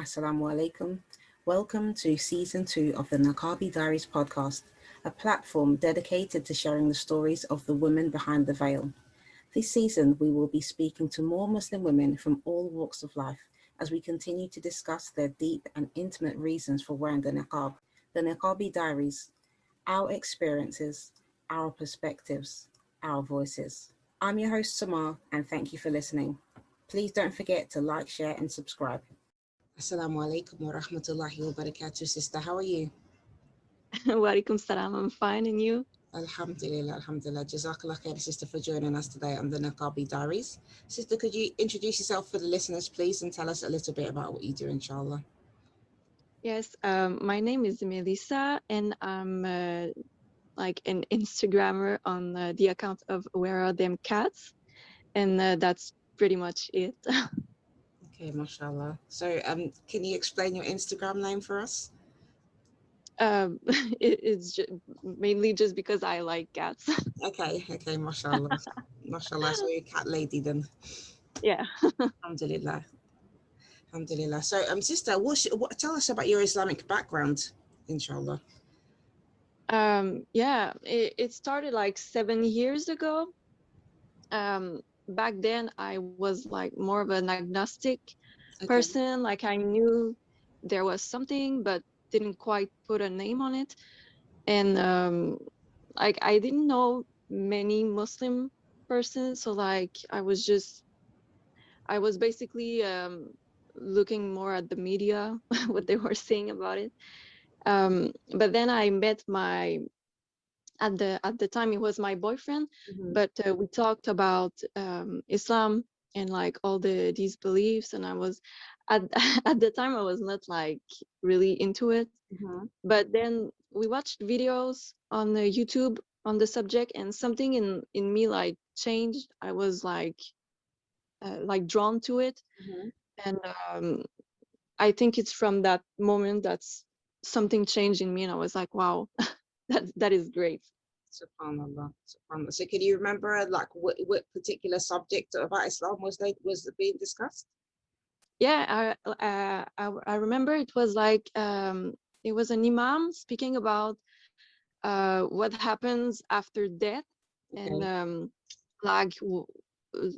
Assalamu alaikum. Welcome to season 2 of the Niqabi Diaries podcast, a platform dedicated to sharing the stories of the women behind the veil. This season, we will be speaking to more Muslim women from all walks of life as we continue to discuss their deep and intimate reasons for wearing the niqab. The Niqabi Diaries, our experiences, our perspectives, our voices. I'm your host, Samar, and thank you for listening. Please don't forget to like, share, and subscribe. Assalamu alaikum wa rahmatullahi wa barakatuh, sister. How are you? Walaikum salam. I'm fine, and you? Alhamdulillah, alhamdulillah. Jazakallah khair, sister, for joining us today on the Niqabi Diaries. Sister, could you introduce yourself for the listeners, please, and tell us a little bit about what you do, inshallah? Yes, my name is Melissa, and I'm like an Instagrammer on the account of Where Are Them Cats, and that's pretty much it. Okay, mashallah. So, can you explain your Instagram name for us? It's mainly just because I like cats. Okay, mashallah. Mashallah, so you're a cat lady then. Yeah. Alhamdulillah. Alhamdulillah. So, sister, tell us about your Islamic background, inshallah. Yeah, it started like 7 years ago. Back then, I was like more of an agnostic Okay. person. Like I knew there was something, but didn't quite put a name on it. And like I didn't know many Muslim persons, so like I was basically looking more at the media, what they were saying about it. But then I met my at the time it was my boyfriend, Mm-hmm. but we talked about Islam and like all these beliefs, and I was at at the time I was not like really into it, Mm-hmm. but then we watched videos on the YouTube on the subject, and something in me like changed. I was like drawn to it, Mm-hmm. and I think it's from that moment that's something changed in me, and I was like, wow, that is great. Subhanallah, subhanallah. So, can you remember like what particular subject about Islam was being discussed? Yeah, I remember it was like it was an imam speaking about what happens after death, and Okay. like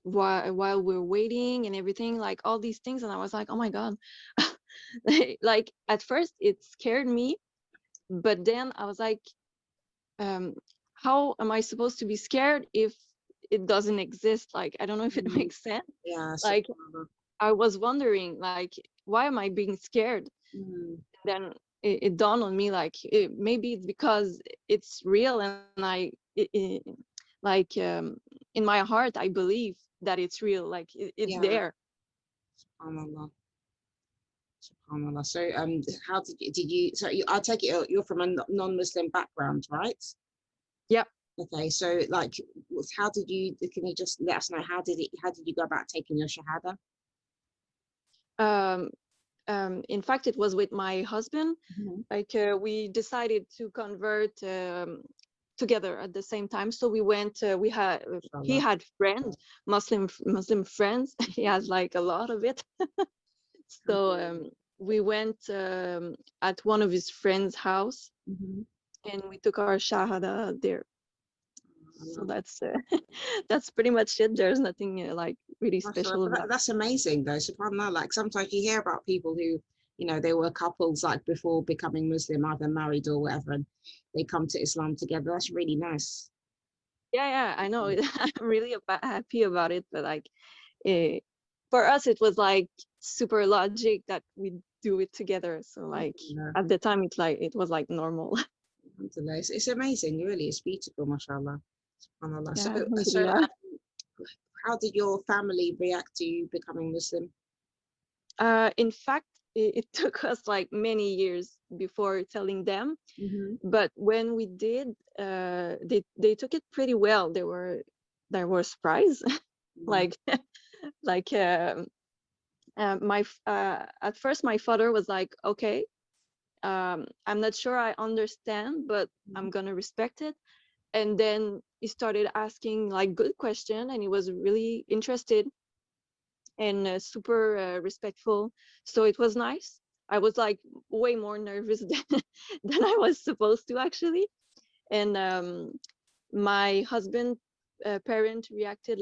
while we're waiting and everything, like all these things, and I was like, oh my god. Like at first it scared me, but then I was like, um how am I supposed to be scared if it doesn't exist? Like I don't know if it Mm, makes sense. yeah, Like subhanallah. I was wondering, like, why am I being scared? Mm, Then it dawned on me, like, maybe it's because it's real, and like, in my heart, I believe that it's real, like, it's yeah, there. subhanallah, subhanallah. So, how so I take it you're from a non-Muslim background, right? Yeah. Okay, so like, how did you? Can you just let us know how did you go about taking your shahada? Um, in fact, it was with my husband. Mhm. Like, we decided to convert together at the same time. So we went. He Inshallah. had friends, Muslim friends. He has like a lot of it. So Alhamdulillah. we went at one of his friends' house, Mhm. and we took our shahada there. So Allah. that's pretty much it. There's nothing like really Mashallah, special but about. that's amazing though. SubhanAllah, like sometimes you hear about people who, they were couples like before becoming Muslim, either married or whatever, and they come to Islam together. That's really nice. Yeah, I know. I'm really happy about it, but like, eh, for us, it was like super logic that we do it together. So like Alhamdulillah. at the time, it was like normal. Alhamdulillah. It's amazing, really. It's beautiful, mashallah. SubhanAllah. So, Yeah, so alhamdulillah. how did your family react to you becoming Muslim? In fact, it took us like many years before telling them, Mm-hmm. but when we did, they took it pretty well. They were surprised. Like like at first my father was like, okay, I'm not sure I understand, but I'm gonna respect it. And then he started asking like good question, and he was really interested. and super respectful. So it was nice. I was like way more nervous than I was supposed to actually. And my husband parent reacted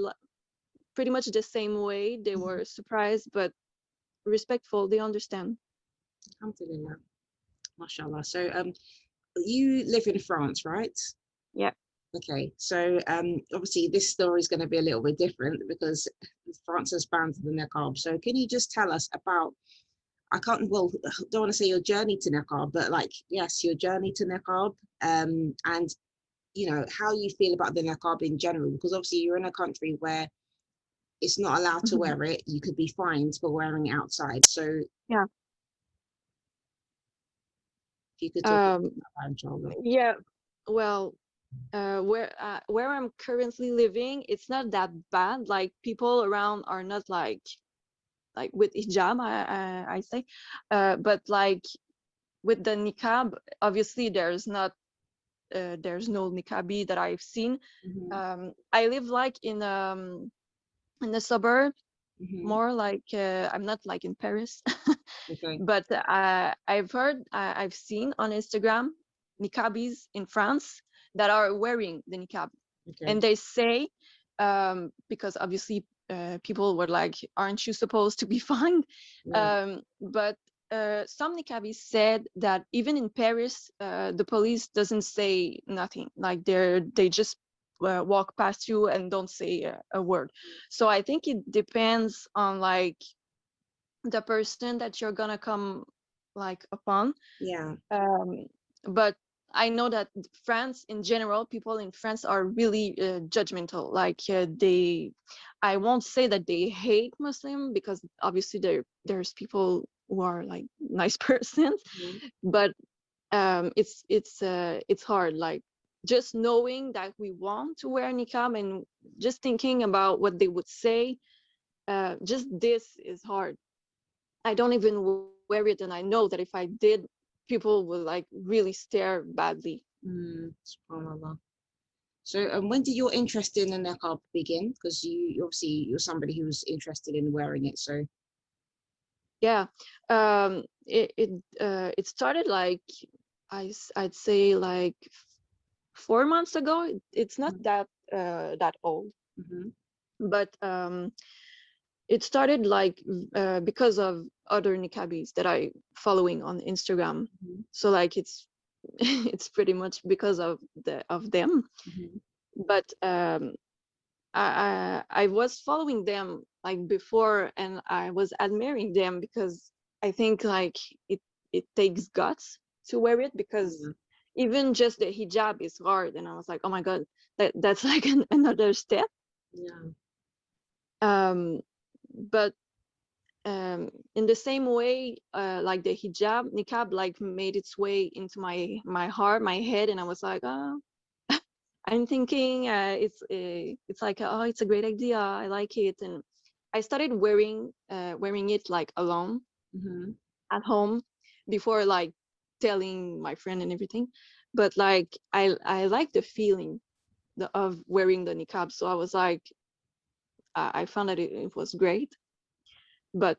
pretty much the same way. They were surprised but respectful. They understand. Alhamdulillah. Mashallah. So you live in France, right? Yeah. Okay, so obviously this story is going to be a little bit different because France has banned the niqab. So can you just tell us about, I can't, well, don't want to say your journey to niqab, but like, yes, your journey to niqab, and you know how you feel about the niqab in general, because obviously you're in a country where it's not allowed to wear it. You could be fined for wearing it outside. So if Yeah. you could talk about that, inshallah. Yeah. Well, where I'm currently living, it's not that bad. Like people around are not like with hijab, I say, but like with the niqab, obviously there's no niqabi that I've seen. I live like in the suburb, more like I'm not like in Paris, Okay. but I've seen on Instagram niqabis in France that are wearing the niqab, Okay. and they say because obviously people were like, "Aren't you supposed to be fined?" Yeah. But some niqabis said that even in Paris, the police doesn't say nothing. Like they just walk past you and don't say a word. So I think it depends on like the person that you're gonna come like upon. Yeah. um, but I know that France in general, people in France are really judgmental. Like I won't say that they hate Muslim, because obviously there's people who are like nice persons, but it's hard. Like just knowing that we want to wear niqab and just thinking about what they would say, just this is hard. I don't even wear it, and I know that if I did, people will like really stare badly. SubhanAllah. So when did your interest in the niqab begin? Because you obviously you're somebody who was interested in wearing it. So Yeah, it started like I'd say like 4 months ago. It's not that old, but it started like because of other niqabis that I following on Instagram. So like it's it's pretty much because of them. But I was following them like before, and I was admiring them because I think like it takes guts to wear it, because even just the hijab is hard, and I was like, oh my god, that's like another step. yeah. um but in the same way, like the hijab niqab like made its way into my heart, my head, and I was like, oh, I'm thinking it's like, oh, it's a great idea, I like it. And I started wearing it like alone at home before like telling my friend and everything. But like I like the feeling of wearing the niqab, so I was like, I found that it was great. But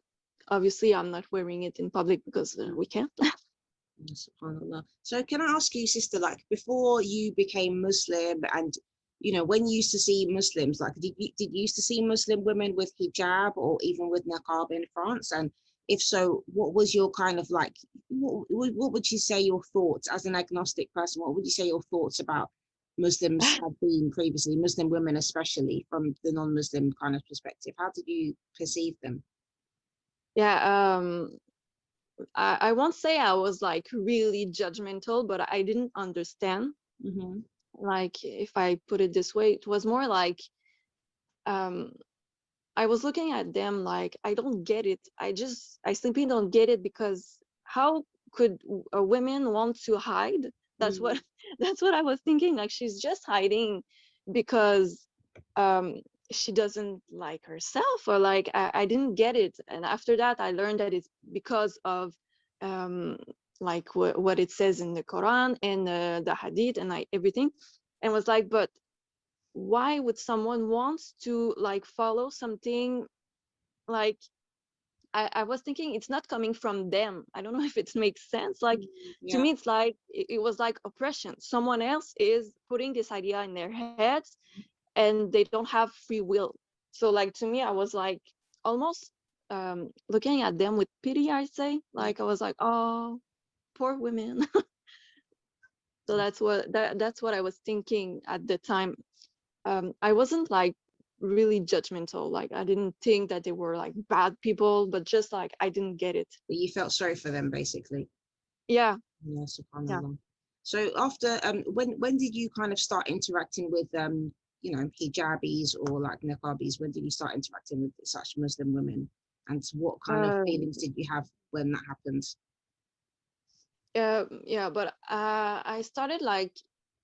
obviously I'm not wearing it in public because we can't. SubhanAllah. So can I ask you, sister, like before you became Muslim, and you know when you used to see Muslims, like did you used to see Muslim women with hijab or even with niqab in France? And if so, what was your kind of like, what would you say your thoughts as an agnostic person? What would you say your thoughts about Muslims have been previously, Muslim women especially from the non-Muslim kind of perspective? How did you perceive them? Yeah, I won't say I was like really judgmental, but I didn't understand. Like if I put it this way, it was more like um I was looking at them like, I don't get it. I simply don't get it, because how could a woman want to hide? That's what that's what I was thinking. Like she's just hiding because um she doesn't like herself, or like I didn't get it. And after that I learned that it's because of um like what it says in the Quran and the Hadith and like everything. And was like, but why would someone want to like follow something like I was thinking it's not coming from them. I don't know if it makes sense. Like to Yeah. me, it's like it was like oppression. Someone else is putting this idea in their heads, and they don't have free will. So like to me, I was like almost looking at them with pity. I say, Yeah. like I was like, oh, poor women. So that's what I was thinking at the time. I wasn't like really judgmental. Like I didn't think that they were like bad people, but just like I didn't get it. But you felt sorry for them, basically. Yeah, Yeah, yeah. subhanallah. So after when did you kind of start interacting with hijabis or like niqabis? When did you start interacting with such Muslim women? And what kind of Um, feelings did you have when that happened? yeah, but I started like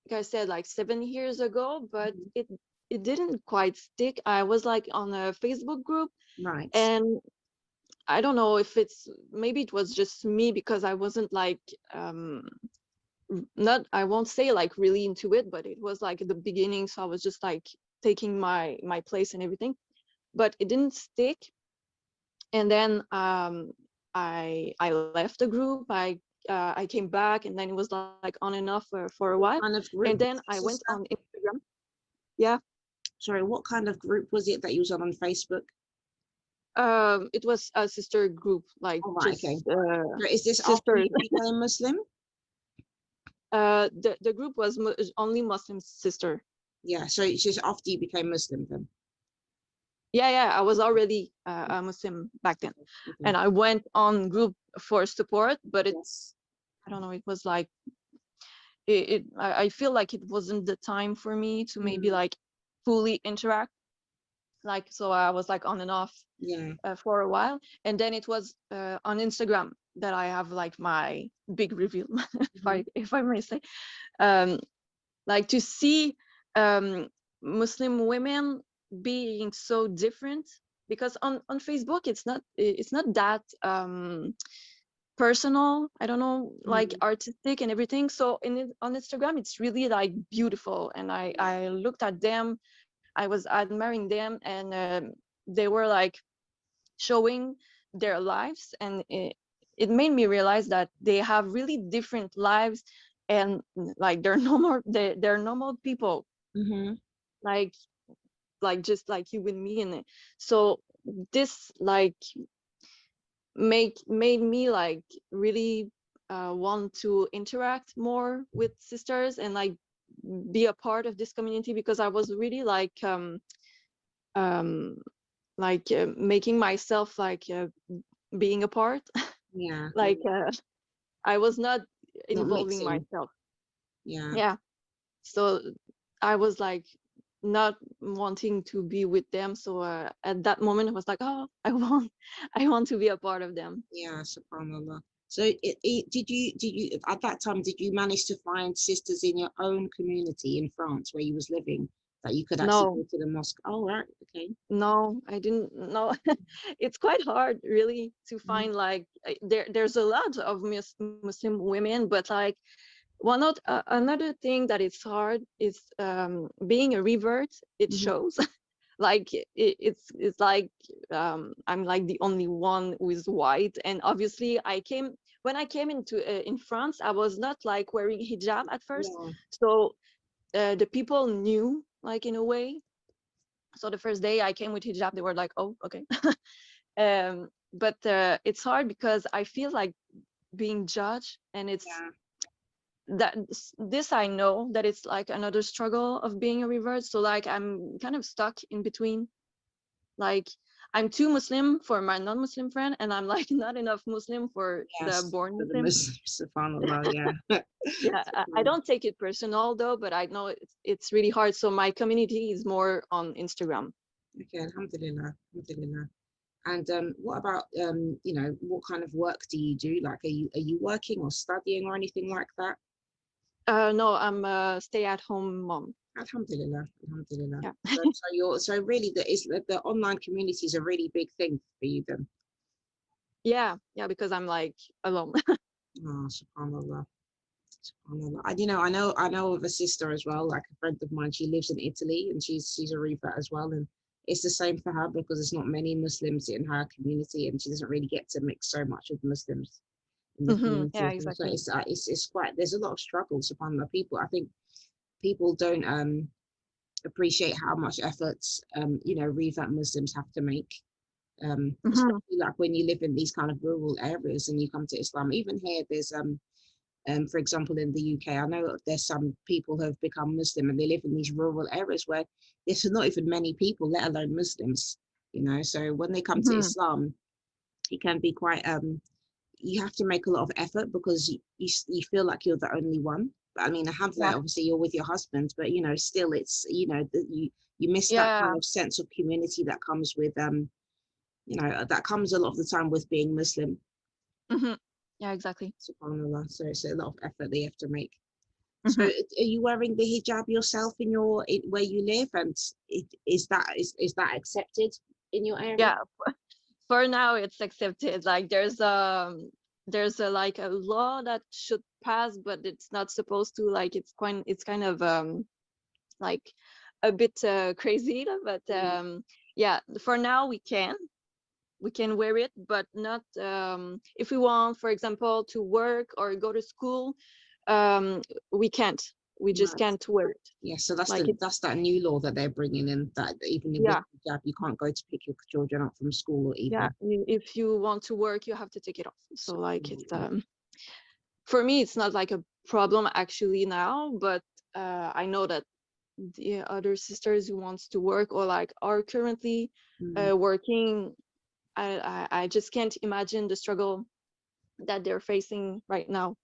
I said, like 7 years ago, but Mhm. it didn't quite stick. I was like on a Facebook group, Right. and I don't know if it's maybe it was just me because I wasn't like not I won't say like really into it, but it was like at the beginning, so I was just like taking my place and everything, but it didn't stick. And then I left the group. I came back, and then it was like on and off for a while, What kind of and group then was I it, went on sister? Instagram. Yeah. Sorry, what kind of group was it that you was on Facebook? It was a sister group, like Oh, right, okay. just So is this after sisters. you became Muslim? The group was only Muslim sister. Yeah, so it's just after you became Muslim then. Yeah, yeah, I was already a Muslim back then, Okay, okay. and I went on group for support, but Yes. it's I don't know. It was like I feel like it wasn't the time for me to maybe Mm, like fully interact. Like so, I was like on and off yeah. for a while, and then it was on Instagram that I have like my big reveal, Mhm. if I may say, um, like to see um, Muslim women being so different, because on Facebook it's not that personal, I don't know, like Mm, artistic and everything. So on Instagram it's really like beautiful, and yeah. I looked at them, I was admiring them, and they were like showing their lives, and it made me realize that they have really different lives, and like they're normal, they're normal people, Mm-hmm. like just like you and me. And so this like made me like really want to interact more with sisters and like be a part of this community, because I was really um making myself like being a part. Yeah. Like I was not Not involving mixing. myself. Yeah. Yeah. So I was like not wanting to be with them. So at that moment I was like, oh, I want to be a part of them. Yeah. Subhanallah. So did you at that time did you manage to find sisters in your own community in France where you was living that you could actually No, go to the mosque? Oh, right. Okay. no, I didn't know. It's quite hard really to Mhm. find like there's a lot of Muslim women, but like another thing that is hard is being a revert. It Mhm. shows. Like it's like I'm like the only one who is white, and obviously when I came into in France, I was not like wearing hijab at first, Yeah. so the people knew, like, in a way. So the first day I came with hijab, they were like, oh, okay. But it's hard because I feel like being judged, and it's Yeah. that this I know that it's like another struggle of being a revert. So like I'm kind of stuck in between. Like I'm too Muslim for my non-Muslim friend, and I'm like not enough Muslim for the Yes. born For the Muslim. Muslims, subhanallah. Yeah. Yeah, I Subhanallah. don't take it personal though, but I know it's really hard. So my community is more on Instagram. Okay. Alhamdulillah. Alhamdulillah. And what about what kind of work do you do? Like, are you working or studying or anything like that? No, I'm a stay-at-home mom. Alhamdulillah, alhamdulillah. Yeah. So really, the online community is a really big thing for you then. Yeah, yeah, because I'm like alone. Oh, subhanallah, subhanallah. And I know of a sister as well, like a friend of mine. She lives in Italy and she's a revert as well, and it's the same for her because there's not many Muslims in her community, and she doesn't really get to mix so much with Muslims in the community Yeah, as well. So exactly. it's quite, there's a lot of struggles upon the people. I think people don't appreciate how much efforts you know, revert Muslims have to make, especially like when you live in these kind of rural areas and you come to Islam. Even here, there's for example, in the UK, I know there's some people who have become Muslim and they live in these rural areas where there's not even many people, let alone Muslims, you know. So when they come to Islam, it can be quite you have to make a lot of effort because you feel like you're the only one. But I mean, alhamdulillah, Yeah. obviously you're with your husband, but you know, still it's, you know, that you miss that Yeah. kind of sense of community that comes with you know, that comes a lot of the time with being Muslim. Yeah, exactly. SubhanAllah. So it's a lot of effort they have to make. So are you wearing the hijab yourself in your where you live, and is that accepted in your area? Yeah, for now it's accepted. Like there's a like a law that should pass, but it's not supposed to. Like it's kind of like a bit crazy, but yeah, for now we can wear it, but not if we want, for example, to work or go to school, we can't. We just Right. can't wear it. Yeah, so that's Like it's, that's that new law that they're bringing in, that even with yeah, hijab you can't go to pick your children up from school or yeah. even. If you want to work, you have to take it off. So like it's SubhanAllah. for me, it's not like a problem actually now, but I know that the other sisters who wants to work or like are currently Mm, working, I just can't imagine the struggle that they're facing right now.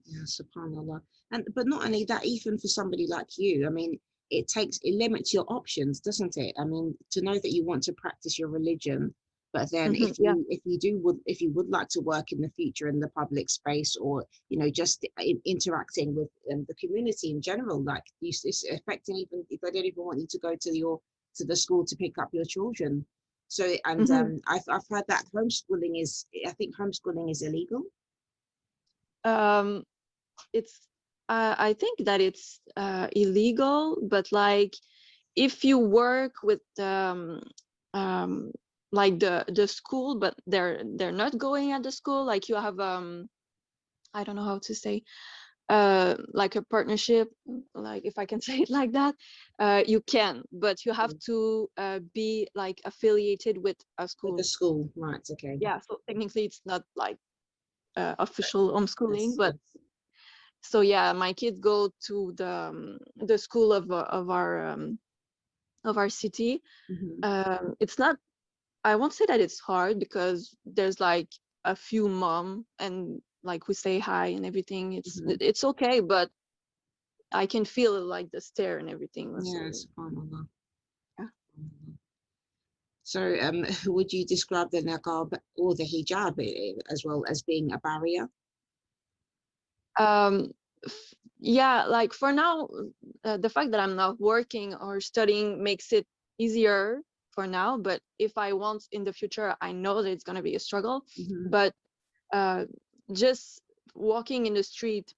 yeah, subhanallah. And but not only that, even for somebody like you, I mean, it limits your options, doesn't it? I mean, to know that you want to practice your religion, but then Yeah. if you would like to work in the future in the public space, or you know, just interacting with the community in general, like it's affecting, even if they don't even want you to go to to the school to pick up your children. So and I've heard that homeschooling is, I think homeschooling is illegal. um it's I think that it's illegal, but like if you work with um like the school, but they're not going at the school, like you have I don't know how to say, like a partnership, like if I can say it like that, you can, but you have to be like affiliated with a With the school. school, right? Okay. Yeah, so technically it's not like official homeschooling, Yes, but yes. so yeah, my kids go to the school of our city. Hmm. It's not, I won't say that it's hard because there's like a few mom and like we say hi and everything. Hmm. It's okay, but I can feel like the stare and everything. So Yes, subhanallah. yeah. So, would you describe the niqab or the hijab as well as being a barrier? Um, yeah, like for now, the fact that I'm not working or studying makes it easier for now. But if I want in the future, I know that it's gonna be a struggle. Hmm. But uh, just walking in the street,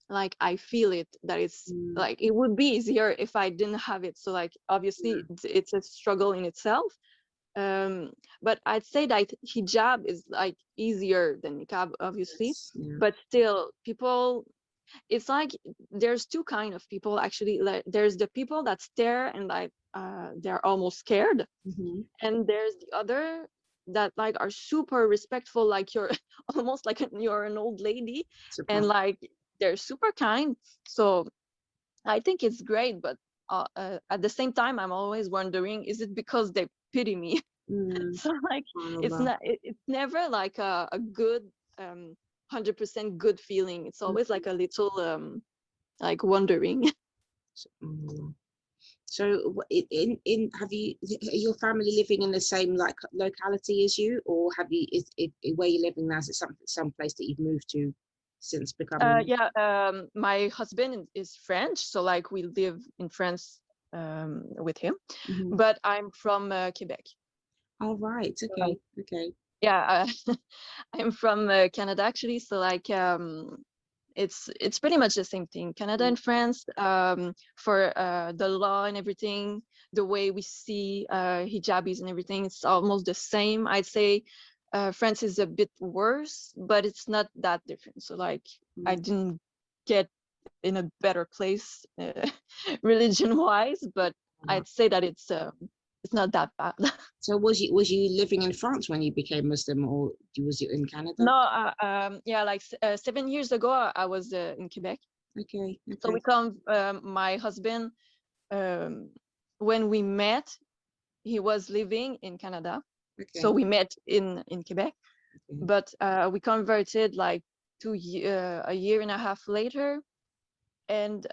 like I feel it, that it's Mm, like it would be easier if I didn't have it. So like yeah, obviously it's a struggle in itself. Um, but I'd say that hijab is like easier than niqab, obviously. yes, yeah. But still, people, it's like there's two kind of people actually. Like there's the people that stare and like they're almost scared, Hmm. and there's the other that like are super respectful, like you're almost like you're an old lady, and Subhanallah. like they're super kind. So I think it's great, but at the same time I'm always wondering, is it because they pity me? Mm, So like it's subhanallah. not it's never like a good 100% good feeling. It's always like a little like wondering. Subhanallah. So, in have you, are your family living in the same like locality as you, or have you, is where you're living now, is it some place that you've moved to since becoming? Yeah, my husband is French, so like we live in France with him, Hmm. but I'm from Quebec. Oh, right. So, like, Okay. Okay. yeah, I'm from Canada actually, so like it's pretty much the same thing. Canada and France, for the law and everything, the way we see hijabis and everything, it's almost the same. I'd say France is a bit worse, but it's not that different. So like I didn't get in a better place religion wise, but I'd say that it's not that bad. So was you living in France when you became Muslim, or was you in Canada? No, yeah, like 7 years ago, I was in Quebec. Okay. So we come, my husband, when we met, he was living in Canada. Okay. So we met in Quebec, Okay. but we converted like a year and a half later, and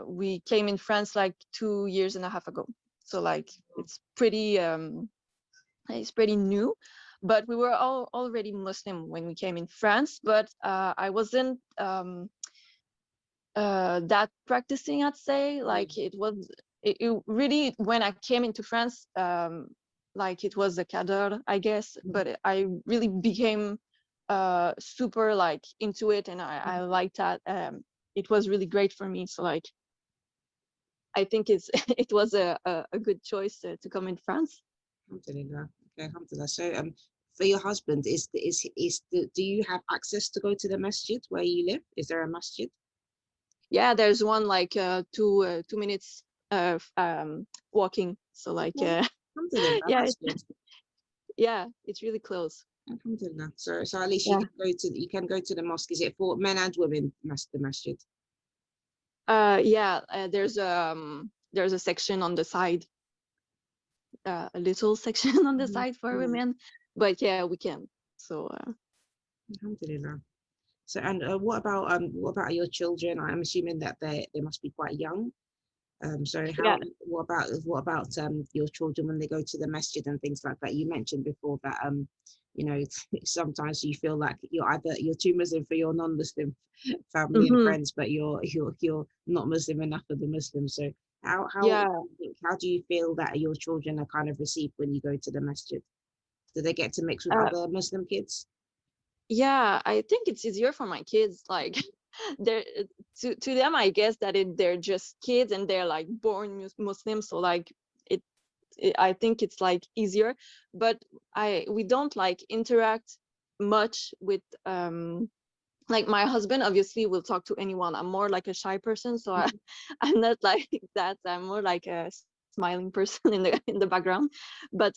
we came in France like 2 years and a half ago. So like it's pretty new, but we were all already Muslim when we came in France, but I wasn't that practicing, I'd say. Like it really, when I came into France, like it was a cadre, I guess, but I really became super like into it, and I liked that. It was really great for me. So like I think it was a good choice to come in France. Alhamdulillah. Okay, alhamdulillah. So for your husband, do you have access to go to the masjid where you live? Is there a masjid? Yeah, there's one like 2 minutes walking. So like Alhamdulillah, yeah, that's good. yeah, it's really close. Alhamdulillah. So at least Yeah. you can go to the mosque. Is it for men and women, the masjid? Yeah, there's a section on the side, a little section on the side for women, but yeah, we can. So Alhamdulillah. So and what about your children? I'm assuming that they must be quite young. So yeah. what about your children when they go to the masjid and things like that? You mentioned before that you know, sometimes you feel like you're too Muslim for your non-Muslim family and friends, but you're not Muslim enough for the Muslims. So Yeah. how do you feel that your children are kind of received when you go to the masjid? Do they get to mix with other Muslim kids? Yeah, I think it's easier for my kids. Like they're to them, I guess that they're just kids and they're like born Muslim. So like I think it's like easier, but we don't like interact much with like my husband obviously will talk to anyone. I'm more like a shy person, so I'm not like that. I'm more like a smiling person in the background. But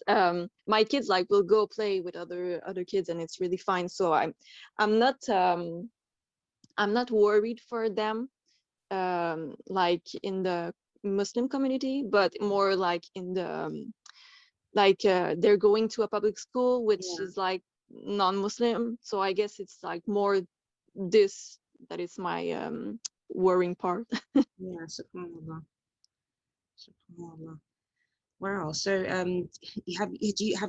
my kids like will go play with other kids, and it's really fine. So I'm not I'm not worried for them, like in the Muslim community, but more like in the like they're going to a public school which is like non-Muslim. So I guess it's like more this that is my worrying part. Yeah, subhanallah. Subhanallah. Wow. So have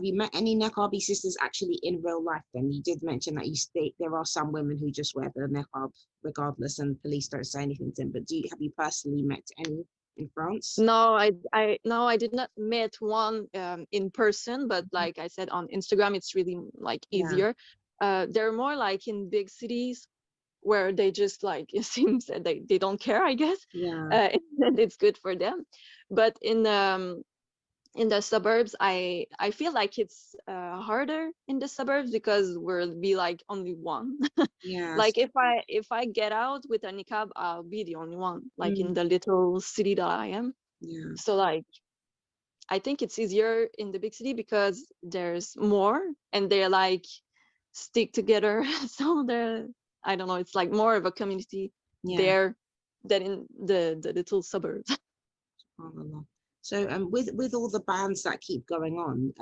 you met any Niqabi sisters actually in real life then? You did mention that you state there are some women who just wear the niqab regardless and police don't say anything to them, but have you personally met any in France? No, I did not meet one in person, but like I said, on Instagram it's really like easier. They're more like in big cities where they just like it seems that they don't care, I guess. And it's good for them. But in the suburbs, I feel like it's harder in the suburbs because we'll be like only one. Like if I get out with a niqab, I'll be the only one, like in the little city that I am. So like I think it's easier in the big city because there's more and they're like stick together. So they're, I don't know, it's like more of a community there than in the little suburbs. So with all the bans that keep going on,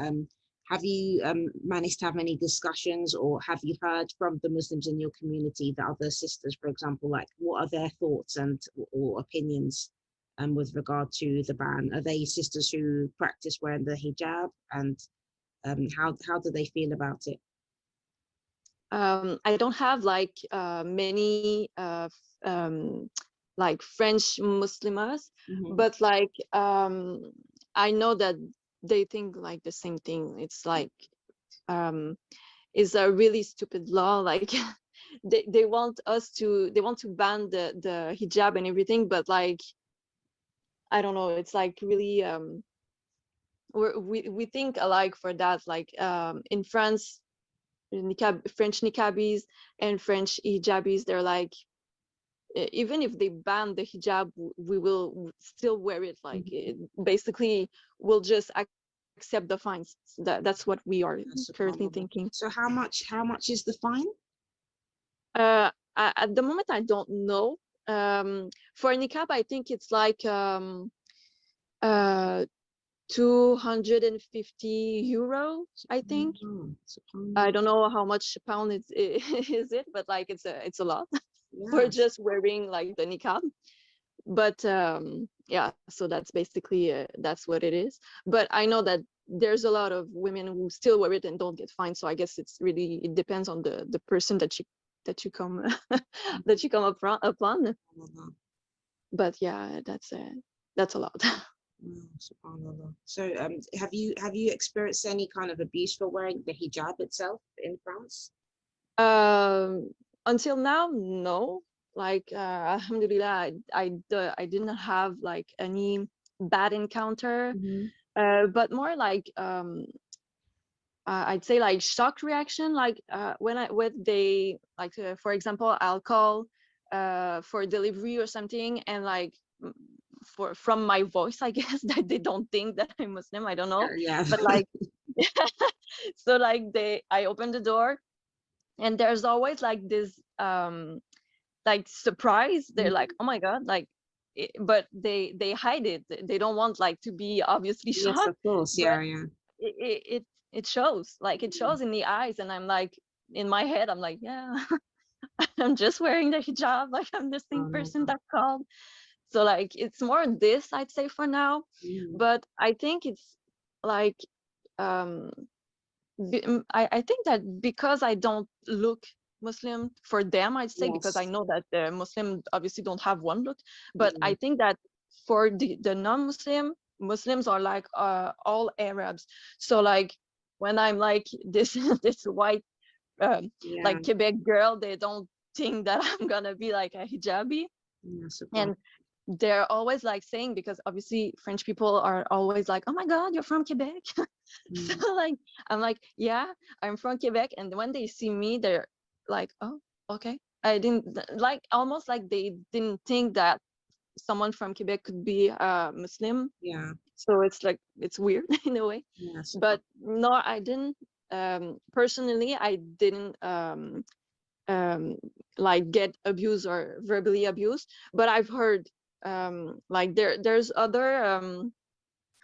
have you managed to have any discussions, or have you heard from the Muslims in your community, the other sisters, for example, like what are their thoughts and or opinions with regard to the ban? Are they sisters who practice wearing the hijab, and how do they feel about it? I don't have like many like French Muslimas, but like I know that they think like the same thing. It's like it's a really stupid law. Like they want to ban the hijab and everything, but like I don't know, it's like really we think alike for that. Like in France, French niqabis and French hijabis, they're like even if they ban the hijab, we will still wear it. Like it, basically, we'll just accept the fines. That's what we are That's currently subhanallah. thinking. So how much is the fine? At the moment, I don't know. For niqab, I think it's like uh 250 euros, I think. Oh, I subhanallah. don't know how much pound it's is it, but like it's a lot for Yes. just wearing like the niqab. But yeah, so that's basically that's what it is. But I know that there's a lot of women who still wear it and don't get fined. So I guess it depends on the person that you come that you come upon. Subhanallah. But yeah, that's a lot. Wow, subhanallah. So have you experienced any kind of abuse for wearing the hijab itself in France? Um, until now, no. Like, alhamdulillah, I didn't have like any bad encounter. Hmm. But more like I'd say like shock reaction. Like when they like for example, I'll call for delivery or something, and like for from my voice, I guess that they don't think that I'm Muslim. I don't know, Yeah. but like so like I open the door, and there's always like this like surprise. They're like, Mhm. oh my god, like but they hide it. They don't want like to be obviously Yes, shocked, of course. but Yeah, yeah. it shows, like it Mm. shows in the eyes. And I'm like, in my head I'm like, yeah, I'm just wearing the hijab, like I'm the same person Subhanallah. that called. So like it's more this, I'd say, for now. Mm. But I think it's like um I think that because I don't look Muslim for them, I'd say, because I Yes. know that the Muslim obviously don't have one look, but I Mm. think that for the non-Muslim, Muslims are like all Arabs. So like when I'm like this this white um, Yeah. like Quebec girl, they don't think that I'm gonna be like a hijabi. Yeah, subhanallah. And they're always like saying, because obviously French people are always like, oh my god, you're from Quebec. Mm. So like I'm like, yeah, I'm from Quebec. And when they see me, they're like, oh, okay. I didn't like, almost like they didn't think that someone from Quebec could be Muslim. Yeah. So it's like it's weird in a way. Yeah, But no, I didn't personally, I didn't um, like get abused or verbally abused. But I've heard like there's other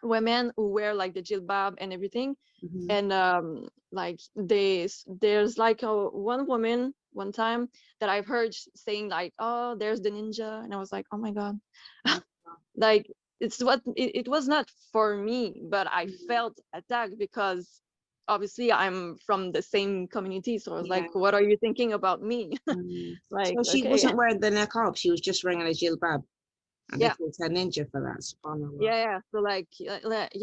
women who wear like the jilbab and everything. mm-hmm. And like there's like one woman one time that I've heard saying like, oh, there's the ninja. And I was like, oh my god. Like it was not for me, but I Mm. felt attacked because obviously I'm from the same community. So I was Yeah. like, what are you thinking about me? Mm. Like, So she okay. wasn't wearing the niqab, she was just wearing a jilbab, and they Yeah. called her ninja for that, subhanallah. Yeah. So like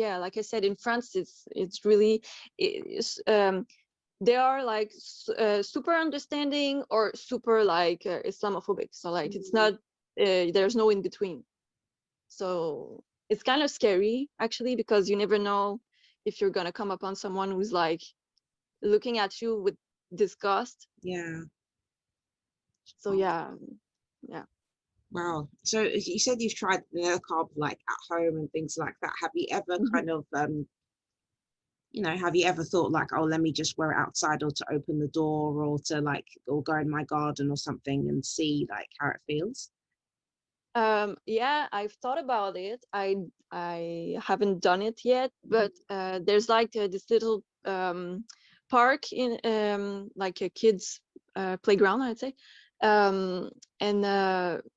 yeah, like I said, in France it's really it's they are like super understanding or super like Islamophobic. So like it's Mm. not there's no in between. So it's kind of scary actually, because you never know if you're gonna come upon someone who's like looking at you with disgust. Yeah. So Oh, yeah, yeah. wow. So you said you've tried the niqab like at home and things like that. Have you ever Mhm. kind of have you ever thought like, oh, let me just wear it outside, or to open the door, or to like, or go in my garden or something and see like how it feels? Yeah, I've thought about it. I haven't done it yet, but there's like this little park in like a kids playground, I'd say, um, and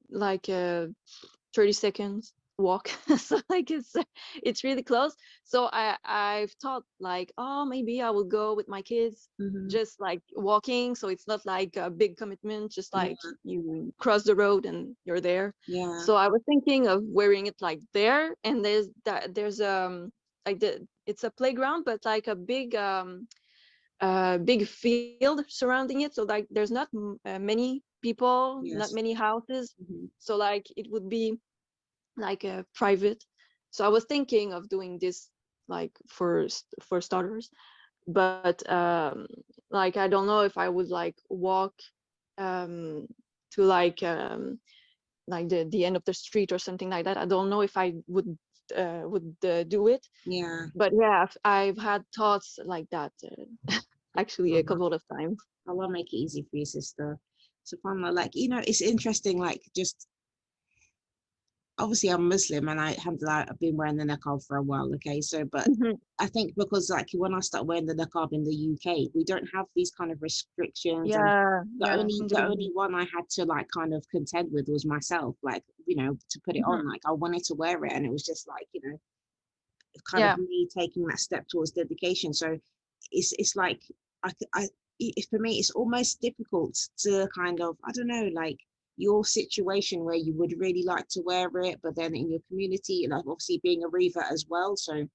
like 30 seconds walk. So like it's really close. So I've thought like, oh, maybe I will go with my kids, Mm-hmm. just like walking, so it's not like a big commitment, just Yeah. like you cross the road and you're there. Yeah. So I was thinking of wearing it like there. And there's like it's a playground, but like a big big field surrounding it, so like there's not many people, not Yes. many houses, Hmm. so like it would be like a private. So I was thinking of doing this like for starters, but like I don't know if I would like walk um to like the end of the street or something like that. I don't know if I would do it, Yeah. but yeah, I've had thoughts like that actually a Allah, couple of times. Allah make it easy for you, sister. SubhanAllah, like, it's interesting, like, just obviously I'm Muslim and alhamdulillah, I've been wearing the niqab for a while, okay? So, but Mhm. I think because like when I start wearing the niqab in the UK, we don't have these kind of restrictions, and Yeah, the yeah, only one I had to like kind of contend with was myself, like, to put it Mhm. on. Like I wanted to wear it, and it was just like, kind of Yeah, me taking that step towards dedication. So it's like for me it's almost difficult to kind of, I don't know, like your situation where you would really like to wear it, but then in your community, like obviously being a revert as well. So,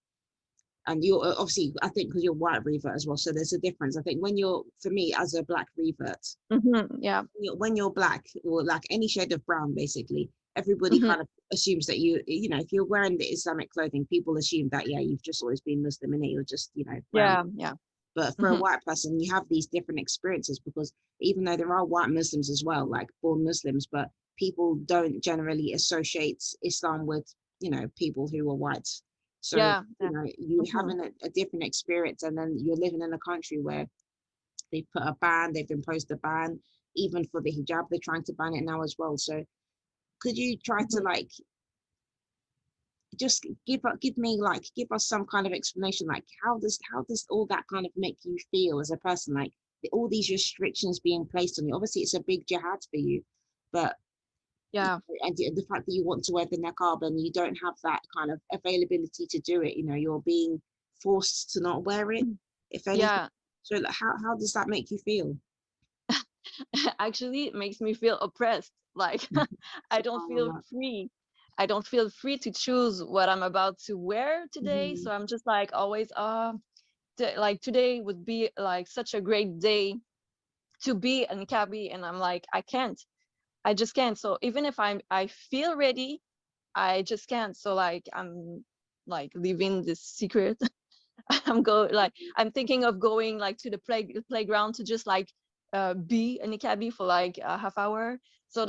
and you're obviously, I think because you're white revert as well, so there's a difference. I think when you're, for me as a black revert, yeah, when you're black or like any shade of brown, basically, everybody Mhm. kind of assumes that if you're wearing the Islamic clothing, people assume that, yeah, you've just always been Muslim and you're just, brown. Yeah, yeah, But for a Mhm. white person, you have these different experiences because even though there are white Muslims as well, like born Muslims, but people don't generally associate Islam with, people who are white. So, Yeah, yeah, you Mhm. having a different experience, and then you're living in a country where they've put a ban, they've imposed a ban, even for the hijab, they're trying to ban it now as well. So could you try to Mhm. like just give us some kind of explanation, like how does all that kind of make you feel as a person, like all these restrictions being placed on you? Obviously it's a big jihad for you, but Yeah. and the fact that you want to wear the niqab and you don't have that kind of availability to do it, you're being forced to not wear it, if anything. Yeah, So like, how does that make you feel? actually it makes me feel oppressed. Like I don't feel SubhanAllah. free. I don't feel free to choose what I'm about to wear today. Hmm. So I'm just like always, like today would be like such a great day to be a cabbie, and I'm like, I can't. I just can't. So even if I feel ready, I just can't. So like I'm like living this secret. I'm thinking of going like to the playground to just like be a niqabi for like a half hour. So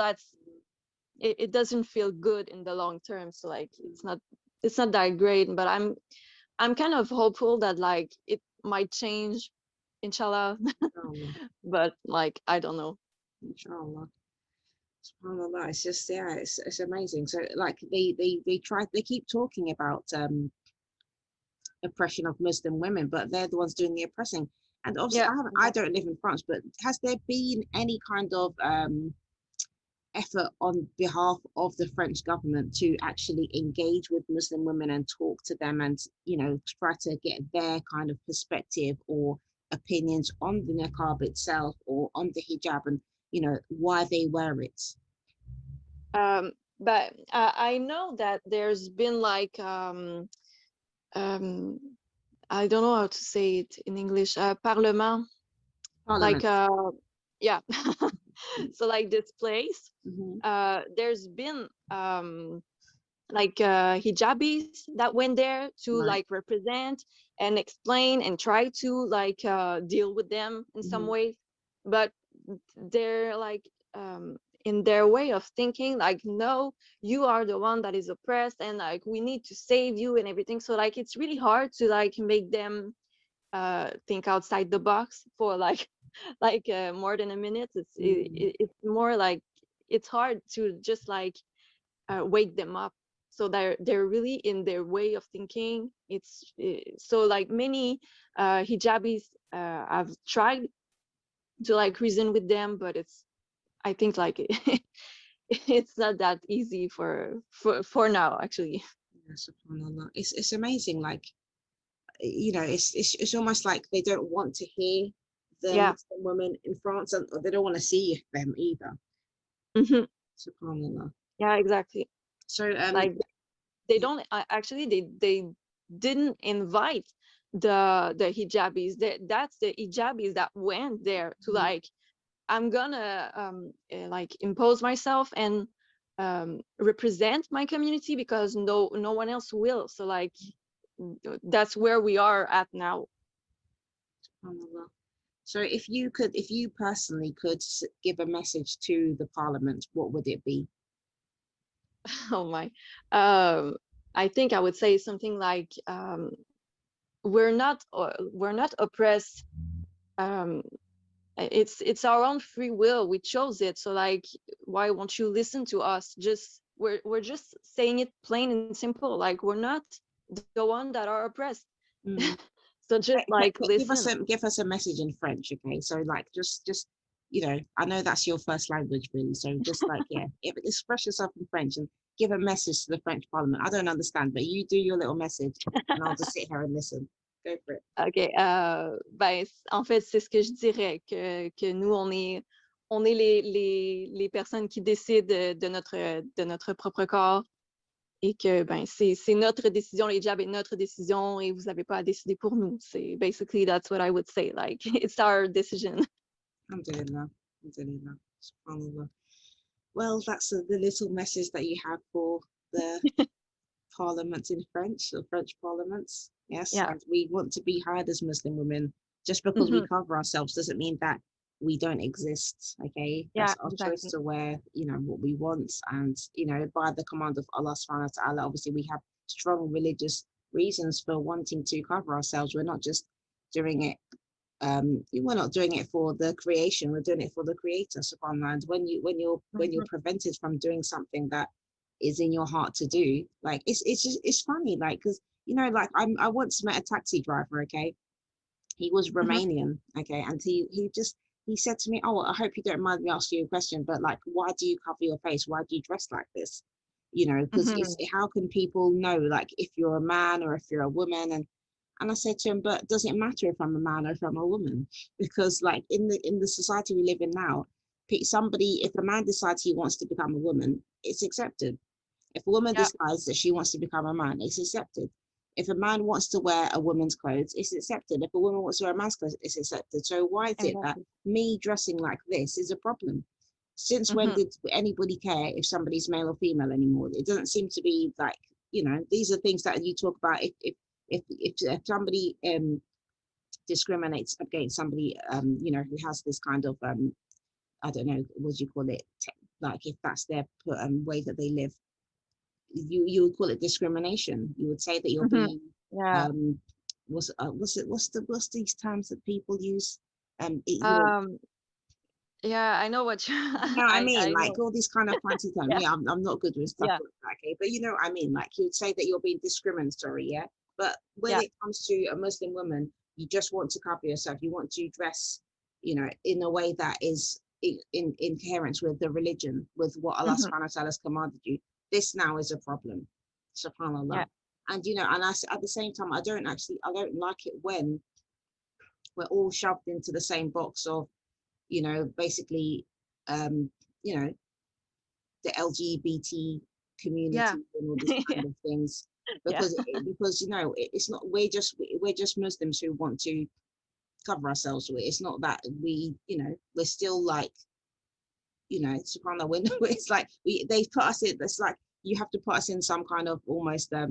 it doesn't feel good in the long term. So like it's not that great, but I'm kind of hopeful that like it might change, inshallah. Inshallah. But like I don't know. Inshallah. SubhanAllah. It's just, yeah, it's amazing. So like they keep talking about oppression of Muslim women, but they're the ones doing the oppressing. And obviously Yeah, I exactly. don't live in France, but has there been any kind of effort on behalf of the French government to actually engage with Muslim women and talk to them, and try to get their kind of perspective or opinions on the niqab itself or on the hijab, and why they wear it? Um, but I know that there's been like um, I don't know how to say it in English. Parlement, like Parliament. yeah. So like this place, Hmm. there's been like hijabis that went there to like Right. represent and explain and try to like deal with them in some Hmm. ways, but they're like in their way of thinking like, no, you are the one that is oppressed and like we need to save you and everything. So like it's really hard to like make them think outside the box for like like more than a minute. It's more like it's hard to just like wake them up. So they're really in their way of thinking. So like many hijabis have tried to like reason with them, but I think like it's not that easy for now actually. Yeah, subhanallah. It's amazing. Like, it's almost like they don't want to hear the Yeah. Muslim women in France, and or they don't want to see them either. Hmm. Subhanallah. Yeah, exactly. So Like they don't actually they didn't invite the hijabis. That's the hijabis that went there to like, I'm gonna like impose myself and represent my community because no one else will. So like that's where we are at now. So if you personally could give a message to the parliament, what would it be? Oh my. I think I would say something like, we're not oppressed. Um, it's our own free will. We chose it. So like, why won't you listen to us? Just we're just saying it plain and simple. Like, we're not the one that are oppressed. So just like listen. Give us a message in French, okay? So like just I know that's your first language, really. So just like express yourself in French and give a message to the French Parliament. I don't understand, but you do your little message, and I'll just sit here and listen. Go for it. Ok. Ben, en fait, c'est ce que je dirais, que nous, on est les personnes qui décident de notre propre corps et que ben, c'est notre décision, les jobs est notre décision et vous n'avez pas à décider pour nous. C'est basically, that's what I would say. Like, it's our decision. Alhamdulillah. Alhamdulillah. SubhanAllah. Well, that's the little message that you have for the parliament in French, or French parliaments. Yes, Yeah. and we want to be heard as Muslim women. Just because we cover ourselves doesn't mean that we don't exist. Okay, that's our choice to wear, what we want, and by the command of Allah subhanahu wa ta'ala. Obviously, we have strong religious reasons for wanting to cover ourselves. We're not just doing it. We're not doing it for the creation. We're doing it for the Creator, subhanAllah. And when you're prevented from doing something that is in your heart to do, like it's funny, like, because like I once met a taxi driver, okay? He was Romanian, okay, and he said to me, oh, I hope you don't mind me asking you a question, but like, why do you cover your face? Why do you dress like this? Because how can people know, like, if you're a man or if you're a woman? And I said to him, but does it matter if I'm a man or if I'm a woman? Because like in the society we live in now, if a man decides he wants to become a woman, it's accepted. If a woman decides that she wants to become a man, it's accepted. If a man wants to wear a woman's clothes, it's accepted. If a woman wants to wear a man's clothes, it's accepted. So why is it that me dressing like this is a problem? Since when did anybody care if somebody's male or female anymore? It doesn't seem to be like, these are things that you talk about. If somebody discriminates against somebody, who has this kind of, I don't know, what do you call it? Like if that's their way that they live, you would call it discrimination. You would say that you're being what's these terms that people use? Yeah, I know what you I mean, I like know. all these kind of fancy terms. I'm not good with stuff like that, okay? But you know what I mean? Like you would say that you're being discriminatory, yeah? But when it comes to a Muslim woman, you just want to cover yourself. You want to dress, in a way that is in coherence with the religion, with what Allah subhanahu wa ta'ala has commanded you. This now is a problem, subhanAllah. And and at the same time, I don't like it when we're all shoved into the same box of, basically, the LGBT community and all these kind of things, because it's not, we're just Muslims who want to cover ourselves with. It's not that we're still like, subhanAllah, it's like they put us in, it's like you have to put us in some kind of almost I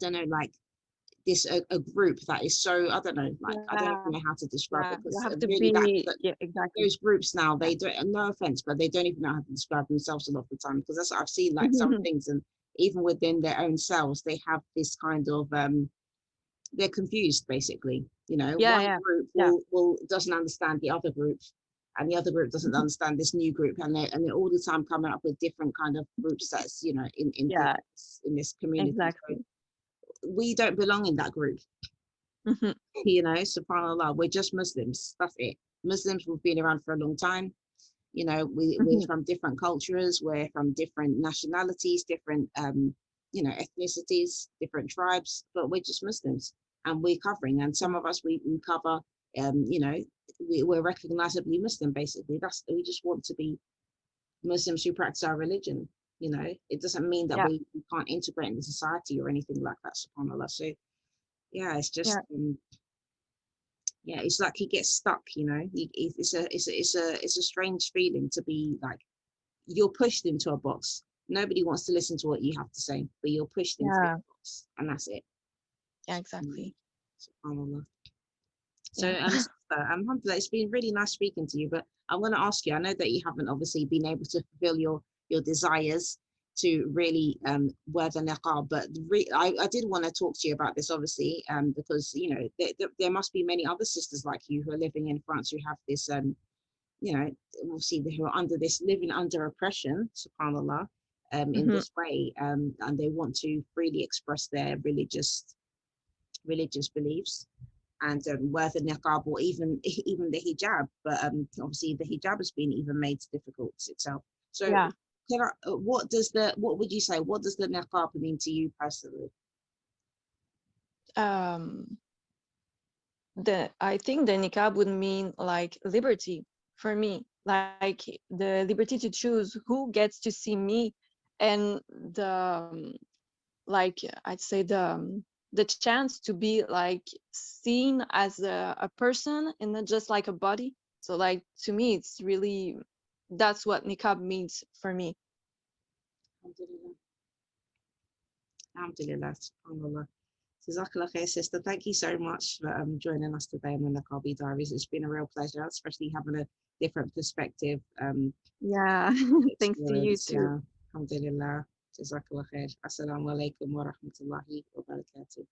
don't know, like this a group that is so, I don't know, like I don't even know how to describe it, because You have to really exactly. those groups now, they don't, no offense, but they don't even know how to describe themselves a lot of the time, because that's what I've seen, like some things, and even within their own selves they have this kind of they're confused basically. One group will doesn't understand the other group, and the other group doesn't understand this new group, and they're all the time coming up with different kind of groups that's in this community. Exactly. So we don't belong in that group. SubhanAllah, we're just Muslims, that's it. Muslims, we've been around for a long time. We're from different cultures, we're from different nationalities, different ethnicities, different tribes, but we're just Muslims, and we're covering, and some of us we cover, we're recognizably Muslim, basically. We just want to be Muslims who practice our religion. It doesn't mean that we can't integrate into society or anything like that, subhanAllah. So yeah, it's just Yeah. yeah, it's like he gets stuck, you know. It's a strange feeling to be like you're pushed into a box. Nobody wants to listen to what you have to say, but you're pushed into this Yeah. box, and that's it. Yeah. Mm, Exactly. subhanallah. So, Yeah. sister, alhamdulillah, it's been really nice speaking to you. But I'm going to ask you. I know that you haven't obviously been able to fulfill your desires to really wear the niqab, but I did want to talk to you about this, obviously, because you know there must be many other sisters like you who are living in France who have this, you know, obviously who are under this living under oppression, subhanallah, in Hmm. this way, and they want to freely express their religious beliefs and wear the niqab or even the hijab. But obviously the hijab has been even made difficult itself. So, Yeah. what would you say? What does the niqab mean to you personally? Um, the I think the niqab would mean like liberty for me, like the liberty to choose who gets to see me, and the like I'd say the chance to be like seen as a person and not just like a body. So like to me, it's really that's what niqab means for me. Alhamdulillah. Alhamdulillah. SubhanAllah. Jazakallah khair, sister. Thank you so much for joining us today on the Niqabi Diaries. It's been a real pleasure, especially having a different perspective Yeah. Thanks to you experience. too. Yeah. Alhamdulillah. Jazakallah khair. Assalamu alaikum wa rahmatullahi wa barakatuh.